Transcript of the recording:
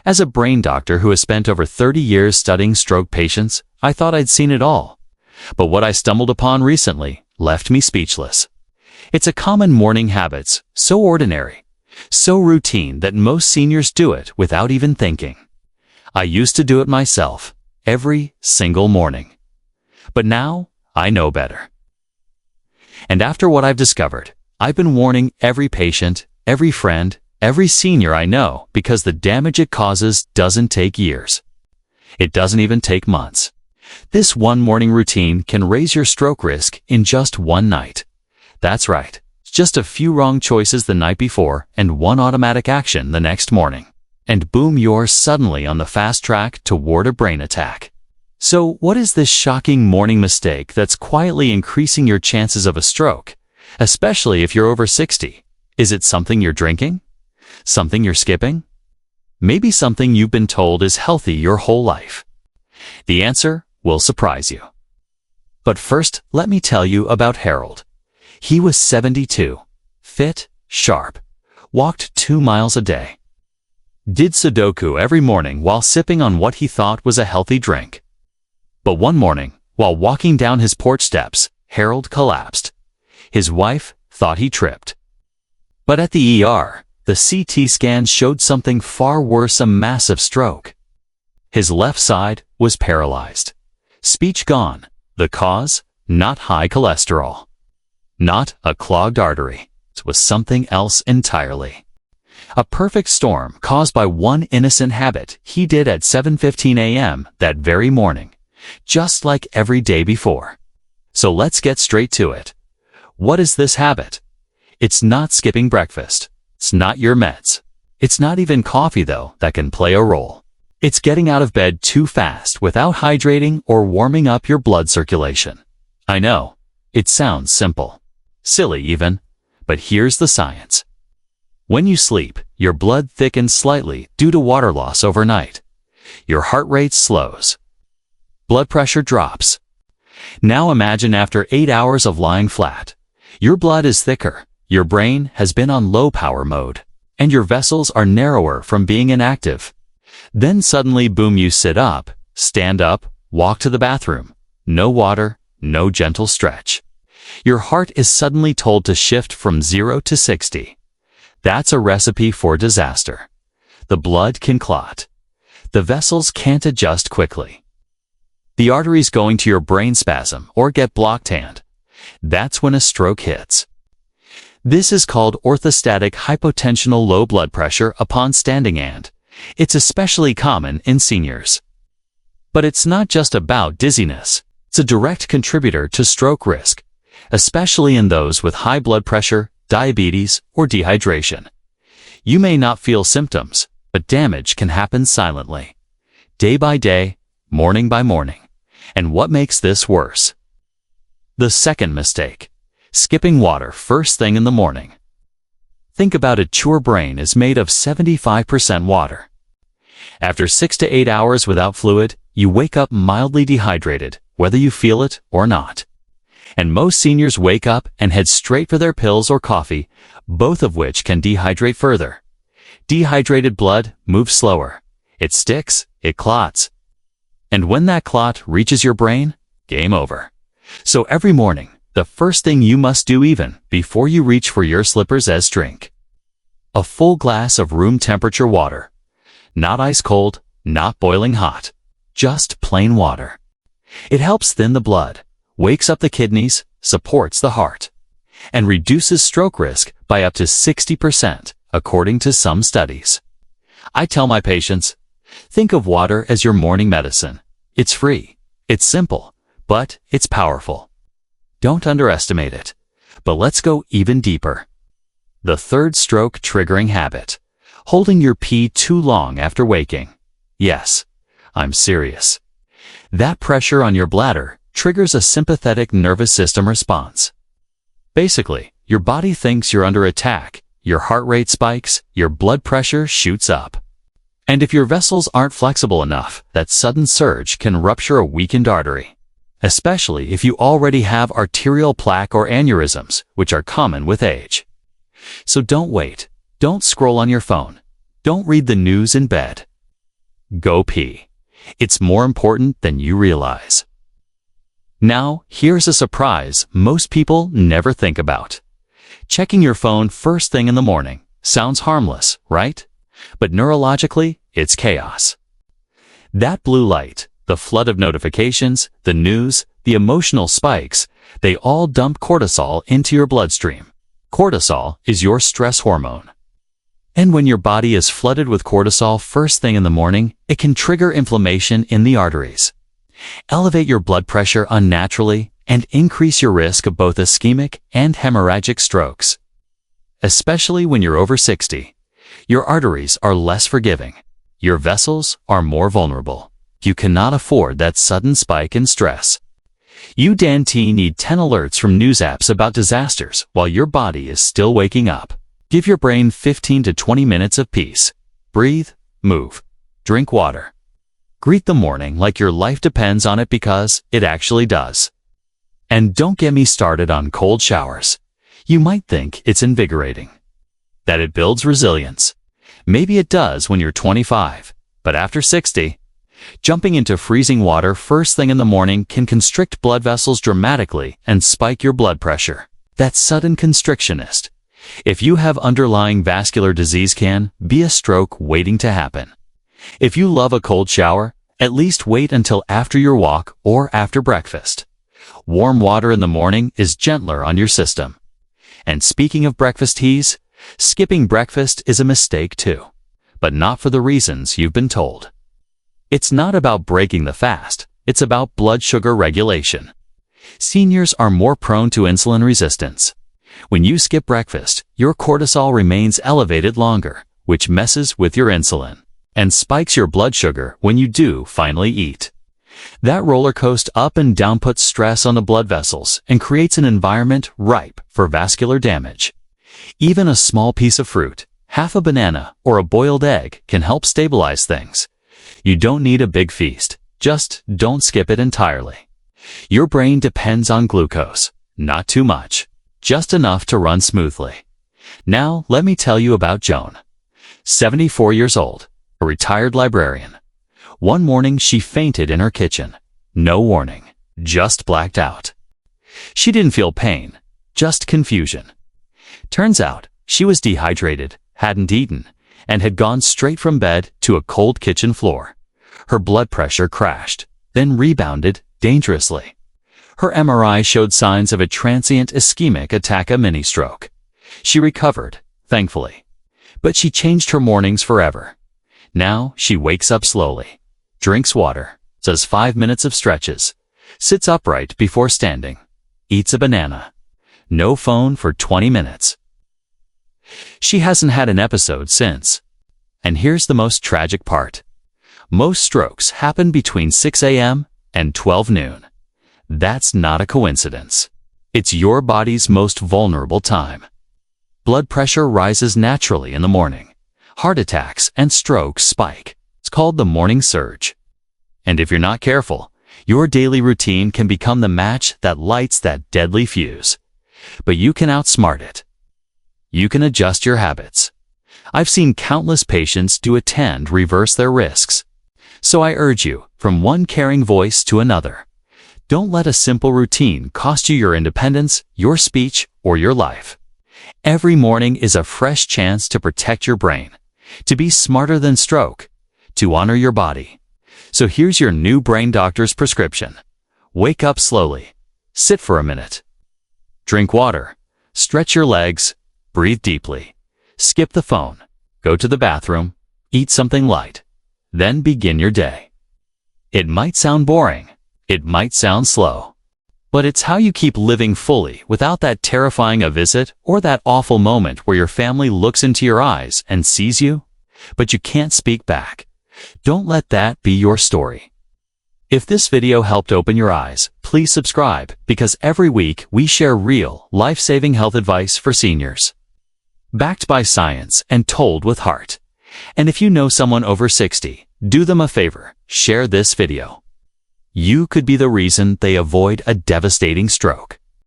As a brain doctor who has spent over 30 years studying stroke patients, I thought I'd seen it all. But what I stumbled upon recently left me speechless. It's a common morning habit, so ordinary, so routine that most seniors do it without even thinking. I used to do it myself, every single morning. But now, I know better. And after what I've discovered, I've been warning every patient, every friend, every senior I know because the damage it causes doesn't take years. It doesn't even take months. This one morning routine can raise your stroke risk in just one night. That's right, just a few wrong choices the night before and one automatic action the next morning. And boom, you're suddenly on the fast track toward a brain attack. So what is this shocking morning mistake that's quietly increasing your chances of a stroke, especially if you're over 60? Is it something you're drinking? Something you're skipping? Maybe something you've been told is healthy your whole life. The answer will surprise you. But first, let me tell you about Harold. He was 72, fit, sharp, walked 2 miles a day, did Sudoku every morning while sipping on what he thought was a healthy drink. But one morning, while walking down his porch steps, Harold collapsed. His wife thought he tripped. But at the ER, the CT scan showed something far worse, a massive stroke. His left side was paralyzed. Speech gone. The cause? Not high cholesterol. Not a clogged artery. It was something else entirely. A perfect storm caused by one innocent habit he did at 7:15 a.m. that very morning, just like every day before. So let's get straight to it. What is this habit? It's not skipping breakfast. It's not your meds. It's not even coffee, though, that can play a role. It's getting out of bed too fast without hydrating or warming up your blood circulation. I know, it sounds simple. Silly even, but here's the science. When you sleep, your blood thickens slightly due to water loss overnight. Your heart rate slows. Blood pressure drops. Now imagine after 8 hours of lying flat. Your blood is thicker, your brain has been on low power mode, and your vessels are narrower from being inactive. Then suddenly, boom, you sit up, stand up, walk to the bathroom. No water, no gentle stretch. Your heart is suddenly told to shift from 0 to 60. That's a recipe for disaster. The blood can clot. The vessels can't adjust quickly. The arteries going to your brain spasm or get blocked, and that's when a stroke hits. This is called orthostatic hypotensional low blood pressure upon standing, and it's especially common in seniors. But it's not just about dizziness. It's a direct contributor to stroke risk, especially in those with high blood pressure, diabetes, or dehydration. You may not feel symptoms, but damage can happen silently, day by day, morning by morning. And what makes this worse? The second mistake: skipping water first thing in the morning. Think about it, your brain is made of 75% water. After 6 to 8 hours without fluid, you wake up mildly dehydrated, whether you feel it or not. And most seniors wake up and head straight for their pills or coffee, both of which can dehydrate further. Dehydrated blood moves slower. It sticks, it clots. And when that clot reaches your brain, game over. So every morning, the first thing you must do, even before you reach for your slippers, is drink a full glass of room temperature water. Not ice cold, not boiling hot, just plain water. It helps thin the blood, wakes up the kidneys, supports the heart, and reduces stroke risk by up to 60%, according to some studies. I tell my patients, think of water as your morning medicine. It's free, it's simple, but it's powerful. Don't underestimate it. But let's go even deeper. The third stroke triggering habit: holding your pee too long after waking. Yes, I'm serious. That pressure on your bladder triggers a sympathetic nervous system response. Basically, your body thinks you're under attack, your heart rate spikes, your blood pressure shoots up. And if your vessels aren't flexible enough, that sudden surge can rupture a weakened artery, especially if you already have arterial plaque or aneurysms, which are common with age. So don't wait. Don't scroll on your phone. Don't read the news in bed. Go pee. It's more important than you realize. Now, here's a surprise most people never think about. Checking your phone first thing in the morning sounds harmless, right? But neurologically, it's chaos. That blue light, the flood of notifications, the news, the emotional spikes, they all dump cortisol into your bloodstream. Cortisol is your stress hormone. And when your body is flooded with cortisol first thing in the morning, it can trigger inflammation in the arteries, elevate your blood pressure unnaturally, and increase your risk of both ischemic and hemorrhagic strokes. Especially when you're over 60, your arteries are less forgiving. Your vessels are more vulnerable. You cannot afford that sudden spike in stress. You need 10 alerts from news apps about disasters while your body is still waking up. Give your brain 15 to 20 minutes of peace. Breathe, move, drink water. Greet the morning like your life depends on it, because it actually does. And don't get me started on cold showers. You might think it's invigorating, that it builds resilience. Maybe it does when you're 25, but after 60, jumping into freezing water first thing in the morning can constrict blood vessels dramatically and spike your blood pressure. That sudden constrictionist, if you have underlying vascular disease, can be a stroke waiting to happen. If you love a cold shower, at least wait until after your walk or after breakfast. Warm water in the morning is gentler on your system. And speaking of breakfast teas, skipping breakfast is a mistake too, but not for the reasons you've been told. It's not about breaking the fast, it's about blood sugar regulation. Seniors are more prone to insulin resistance. When you skip breakfast, your cortisol remains elevated longer, which messes with your insulin and spikes your blood sugar when you do finally eat. That roller coaster up and down puts stress on the blood vessels and creates an environment ripe for vascular damage. Even a small piece of fruit, half a banana, or a boiled egg can help stabilize things. You don't need a big feast, just don't skip it entirely. Your brain depends on glucose, not too much, just enough to run smoothly. Now, let me tell you about Joan. 74 years old, a retired librarian. One morning she fainted in her kitchen. No warning, just blacked out. She didn't feel pain, just confusion. Turns out, she was dehydrated, hadn't eaten, and had gone straight from bed to a cold kitchen floor. Her blood pressure crashed, then rebounded dangerously. Her MRI showed signs of a transient ischemic attack, a mini-stroke. She recovered, thankfully. But she changed her mornings forever. Now she wakes up slowly, drinks water, does 5 minutes of stretches, sits upright before standing, eats a banana. No phone for 20 minutes. She hasn't had an episode since. And here's the most tragic part. Most strokes happen between 6 a.m. and 12 noon. That's not a coincidence. It's your body's most vulnerable time. Blood pressure rises naturally in the morning. Heart attacks and strokes spike. It's called the morning surge. And if you're not careful, your daily routine can become the match that lights that deadly fuse. But you can outsmart it. You can adjust your habits. I've seen countless patients do it and reverse their risks. So I urge you, from one caring voice to another, don't let a simple routine cost you your independence, your speech, or your life. Every morning is a fresh chance to protect your brain, to be smarter than stroke, to honor your body. So here's your new brain doctor's prescription. Wake up slowly. Sit for a minute. Drink water. Stretch your legs. Breathe deeply. Skip the phone. Go to the bathroom. Eat something light. Then begin your day. It might sound boring. It might sound slow. But it's how you keep living fully without that terrifying a visit or that awful moment where your family looks into your eyes and sees you, but you can't speak back. Don't let that be your story. If this video helped open your eyes, please subscribe, because every week we share real, life-saving health advice for seniors. Backed by science and told with heart. And if you know someone over 60, do them a favor, share this video. You could be the reason they avoid a devastating stroke.